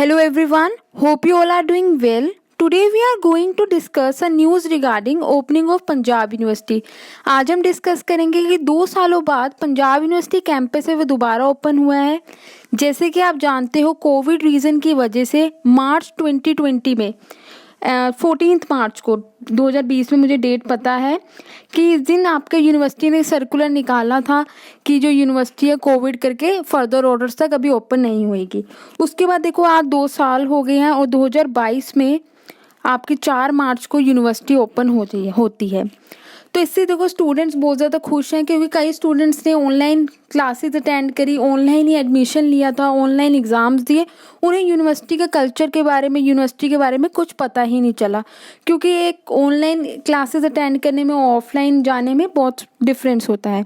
Hello everyone, hope you all are doing well. Today we are going to discuss a news regarding opening of Punjab university. आज हम discuss करेंगे कि 2 सालों बाद Punjab university campus है वो दोबारा ओपन हुआ है। जैसे कि आप जानते हो कोविड रीज़न की वजह से मार्च 2020 में 14 मार्च को 2020 में मुझे डेट पता है कि इस दिन आपके यूनिवर्सिटी ने सर्कुलर निकाला था कि जो यूनिवर्सिटी है कोविड करके फर्दर ऑर्डर्स तक अभी ओपन नहीं होएगी। उसके बाद देखो आज 2 साल हो गए हैं और 2022 में आपकी 4 मार्च को यूनिवर्सिटी ओपन होती है। तो इससे देखो स्टूडेंट्स बहुत ज़्यादा खुश हैं क्योंकि कई स्टूडेंट्स ने ऑनलाइन क्लासेस अटेंड करी, ऑनलाइन ही एडमिशन लिया था, ऑनलाइन एग्ज़ाम्स दिए। उन्हें यूनिवर्सिटी के कल्चर के बारे में, यूनिवर्सिटी के बारे में कुछ पता ही नहीं चला क्योंकि एक ऑनलाइन क्लासेस अटेंड करने में ऑफलाइन जाने में बहुत डिफरेंस होता है।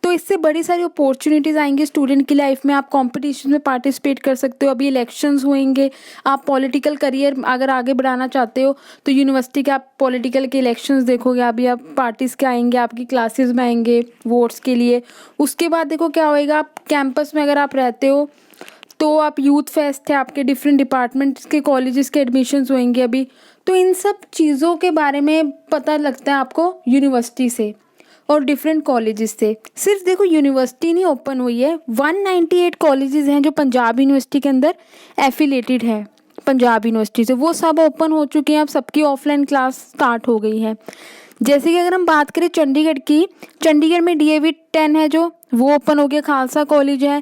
तो इससे बड़ी सारी अपॉर्चुनिटीज़ आएंगी स्टूडेंट की लाइफ में। आप कॉम्पिटिशन में पार्टिसिपेट कर सकते हो, अभी इलेक्शंस होंगे, आप पॉलिटिकल करियर अगर आगे बढ़ाना चाहते हो तो यूनिवर्सिटी के आप पॉलिटिकल के इलेक्शंस देखोगे, अभी आप पार्टीज़ के आएंगे, आपकी क्लासेस में आएंगे वोट्स के लिए। उसके बाद देखो क्या होएगा, आप कैंपस में अगर आप रहते हो तो आप यूथ फेस्ट है, आपके डिफरेंट डिपार्टमेंट्स के कॉलेजेस के एडमिशन्स होंगे अभी। तो इन सब चीज़ों के बारे में पता लगता है आपको यूनिवर्सिटी से और डिफरेंट कॉलेजेस से। सिर्फ देखो यूनिवर्सिटी नहीं ओपन हुई है, 198 कॉलेजेस हैं जो पंजाब यूनिवर्सिटी के अंदर एफिलेटेड है पंजाब यूनिवर्सिटी से, वो सब ओपन हो चुके हैं। अब सबकी ऑफलाइन क्लास स्टार्ट हो गई है। जैसे कि अगर हम बात करें चंडीगढ़ की, चंडीगढ़ में DAV 10 है जो वो ओपन हो गया, खालसा कॉलेज है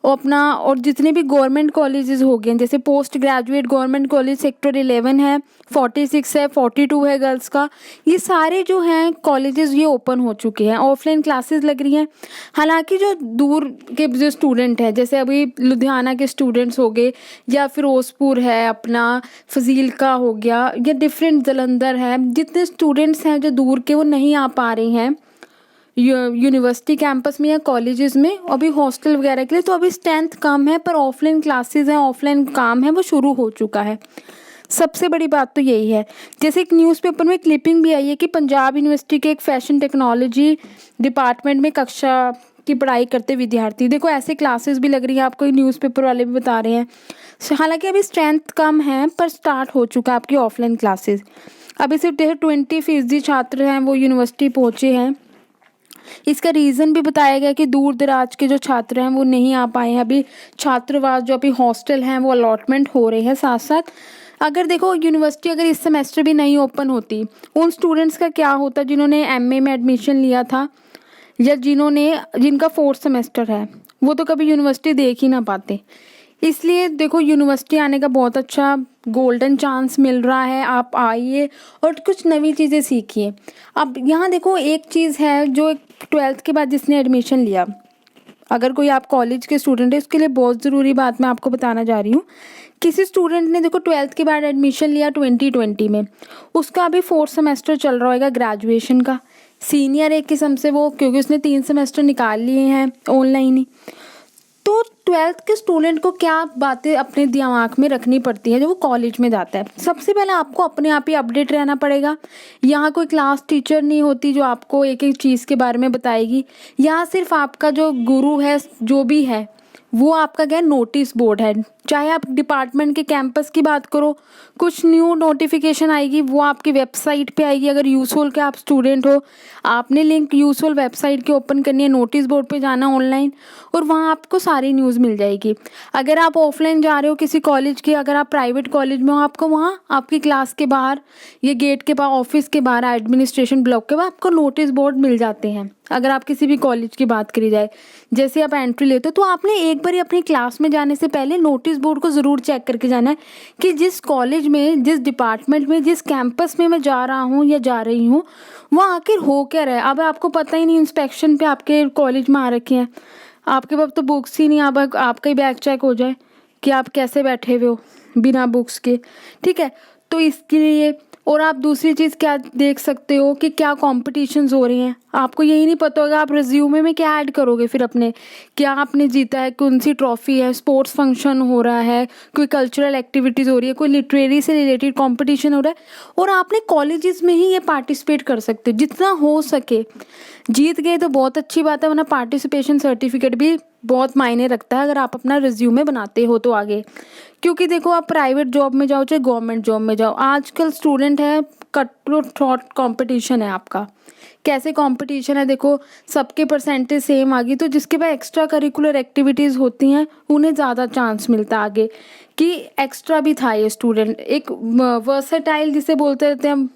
अपना, और जितने भी गवर्नमेंट कॉलेजेस हो गए जैसे post graduate government college sector 11 है, 46 है, 42 है गर्ल्स का, ये सारे जो हैं कॉलेजेस ये ओपन हो चुके हैं, ऑफलाइन क्लासेस लग रही हैं। हालांकि जो दूर के जो स्टूडेंट हैं जैसे अभी लुधियाना के स्टूडेंट्स हो गए या फिरोजपुर है अपना, फजीलका हो गया या डिफरेंट जलंधर है, जितने स्टूडेंट्स हैं जो दूर के वो नहीं आ पा रहे हैं यूनिवर्सिटी कैंपस में या कॉलेजेस में अभी हॉस्टल वगैरह के लिए, तो अभी स्ट्रेंथ कम है पर ऑफलाइन क्लासेस हैं, ऑफलाइन काम है वो शुरू हो चुका है। सबसे बड़ी बात तो यही है। जैसे एक न्यूज़पेपर में क्लिपिंग भी आई है कि पंजाब यूनिवर्सिटी के एक फैशन टेक्नोलॉजी डिपार्टमेंट में कक्षा की पढ़ाई करते विद्यार्थी, देखो ऐसे क्लासेस भी लग रही है, आपको न्यूज़पेपर वाले भी बता रहे हैं। हालांकि अभी स्ट्रेंथ कम है पर स्टार्ट हो चुका है आपकी ऑफलाइन क्लासेस। अभी सिर्फ 20% छात्र हैं वो यूनिवर्सिटी पहुँचे हैं। इसका रीज़न भी बताया गया कि दूर दराज के जो छात्र हैं वो नहीं आ पाए हैं। अभी छात्रावास जो अभी हॉस्टल हैं वो अलॉटमेंट हो रहे हैं साथ साथ। अगर देखो यूनिवर्सिटी अगर इस सेमेस्टर भी नहीं ओपन होती, उन स्टूडेंट्स का क्या होता जिन्होंने MA में एडमिशन लिया था या जिनका 4th सेमेस्टर है, वो तो कभी यूनिवर्सिटी देख ही ना पाते। इसलिए देखो यूनिवर्सिटी आने का बहुत अच्छा गोल्डन चांस मिल रहा है, आप आइए और कुछ नई चीज़ें सीखिए। अब यहाँ देखो एक चीज़ है जो 12th के बाद जिसने एडमिशन लिया, अगर कोई आप कॉलेज के स्टूडेंट है उसके लिए बहुत ज़रूरी बात मैं आपको बताना जा रही हूँ। किसी स्टूडेंट ने देखो 12th के बाद एडमिशन लिया 2020 में, उसका अभी 4th सेमेस्टर चल रहा होगा ग्रेजुएशन का, सीनियर एक किस्म से वो, क्योंकि उसने 3 सेमेस्टर निकाल लिए हैं ऑनलाइन ही। तो 12th के स्टूडेंट को क्या बातें अपने दिमाग में रखनी पड़ती है जब वो कॉलेज में जाता है। सबसे पहले आपको अपने आप ही अपडेट रहना पड़ेगा। यहाँ कोई क्लास टीचर नहीं होती जो आपको एक एक चीज़ के बारे में बताएगी। यहाँ सिर्फ आपका जो गुरु है जो भी है वो आपका क्या नोटिस बोर्ड है। चाहे आप डिपार्टमेंट के कैंपस की बात करो, कुछ न्यू नोटिफिकेशन आएगी वो आपकी वेबसाइट पे आएगी। अगर यूसोल के आप स्टूडेंट हो, आपने लिंक यूसोल वेबसाइट के ओपन करनी है, नोटिस बोर्ड पे जाना ऑनलाइन और वहाँ आपको सारी न्यूज़ मिल जाएगी। अगर आप ऑफलाइन जा रहे हो किसी कॉलेज के, अगर आप प्राइवेट कॉलेज में हो, आपको वहाँ आपकी क्लास के बाहर, ये गेट के बाहर, ऑफिस के बाहर, एडमिनिस्ट्रेशन ब्लॉक के बाहर आपको नोटिस बोर्ड मिल जाते हैं। अगर आप किसी भी कॉलेज की बात करी जाए, जैसे आप एंट्री लेते हो तो आपने एक बार अपनी क्लास में जाने से पहले नोटिस बोर्ड को ज़रूर चेक करके जाना है कि जिस कॉलेज में, जिस डिपार्टमेंट में, जिस कैंपस में मैं जा रहा हूँ या जा रही हूँ वहाँ आखिर हो क्या रहा है। अब आपको पता ही नहीं, इंस्पेक्शन पे आपके कॉलेज में आ रखे हैं, आपके पास तो बुक्स ही नहीं, अब आपका ही बैग चेक हो जाए कि आप कैसे बैठे हुए हो बिना बुक्स के, ठीक है। तो इसके लिए और आप दूसरी चीज़ क्या देख सकते हो कि क्या कॉम्पिटिशन्स हो रही हैं। आपको यही नहीं पता होगा आप रिज्यूमे में क्या ऐड करोगे, फिर अपने क्या आपने जीता है, कौन सी ट्रॉफी है, स्पोर्ट्स फंक्शन हो रहा है, कोई कल्चरल एक्टिविटीज़ हो रही है, कोई लिटरेरी से रिलेटेड कंपटीशन हो रहा है, और आपने कॉलेजेस में ही ये पार्टिसिपेट कर सकते हो जितना हो सके। जीत गए तो बहुत अच्छी बात है, वरना पार्टिसिपेशन सर्टिफिकेट भी बहुत मायने रखता है अगर आप अपना रिज्यूमे बनाते हो तो आगे। क्योंकि देखो, आप प्राइवेट जॉब में जाओ चाहे गवर्नमेंट जॉब में जाओ, आजकल स्टूडेंट है, कट थ्रोट कंपटीशन है आपका। कैसे कंपटीशन है देखो, सबके परसेंटेज सेम आ गई तो जिसके पास एक्स्ट्रा करिकुलर एक्टिविटीज़ होती हैं उन्हें ज़्यादा चांस मिलता है आगे कि एक्स्ट्रा भी था ये स्टूडेंट। एक वर्सेटाइल जिसे बोलते रहते हैं हम,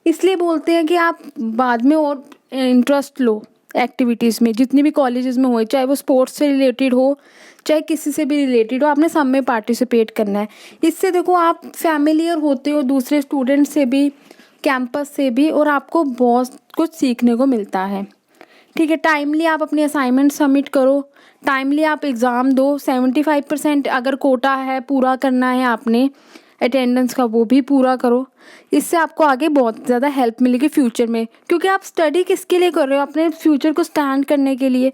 इसलिए बोलते हैं कि आप बाद में और इंटरेस्ट लो एक्टिविटीज़ में, जितनी भी कॉलेजेस में हो, चाहे वो स्पोर्ट्स से रिलेटेड हो चाहे किसी से भी रिलेटेड हो, आपने सब में पार्टिसिपेट करना है। इससे देखो आप फैमिलियर होते हो दूसरे स्टूडेंट से भी, कैंपस से भी, और आपको बहुत कुछ सीखने को मिलता है। ठीक है, टाइमली आप अपनी असाइनमेंट सबमिट करो, टाइमली आप एग्ज़ाम दो। 75% अगर कोटा है पूरा करना है आपने अटेंडेंस का, वो भी पूरा करो। इससे आपको आगे बहुत ज़्यादा हेल्प मिलेगी फ्यूचर में, क्योंकि आप स्टडी किसके लिए कर रहे हो? अपने फ्यूचर को स्टैंड करने के लिए,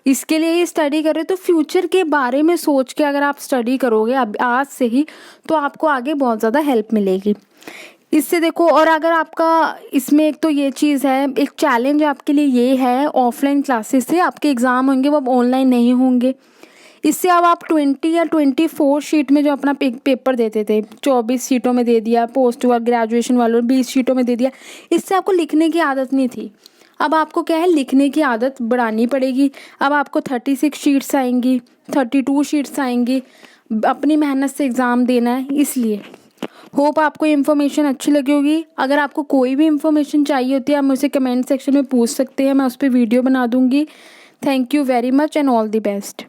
इसके लिए ही स्टडी कर रहे हो। तो फ्यूचर के बारे में सोच के अगर आप स्टडी करोगे अब आज से ही, तो आपको आगे बहुत ज़्यादा हेल्प मिलेगी इससे। देखो, और अगर आपका इसमें एक तो ये चीज़ है, एक चैलेंज आपके लिए ये है, ऑफलाइन क्लासेस से आपके एग्ज़ाम होंगे वो अब ऑनलाइन नहीं होंगे। इससे अब आप 20 या 24 शीट में जो अपना पेपर देते थे, 24 शीटों में दे दिया, पोस्ट हुआ ग्रेजुएशन वालों ने 20 शीटों में दे दिया। इससे आपको लिखने की आदत नहीं थी, अब आपको क्या है, लिखने की आदत बढ़ानी पड़ेगी। अब आपको 36 शीट्स आएंगी, 32 शीट्स आएंगी, अपनी मेहनत से एग्ज़ाम देना है। इसलिए होप आपको इन्फॉर्मेशन अच्छी लगी होगी। अगर आपको कोई भी इन्फॉर्मेशन चाहिए होती है आप मुझसे कमेंट सेक्शन में पूछ सकते हैं, मैं उस पर वीडियो बना दूंगी। Thank you very much and all the best.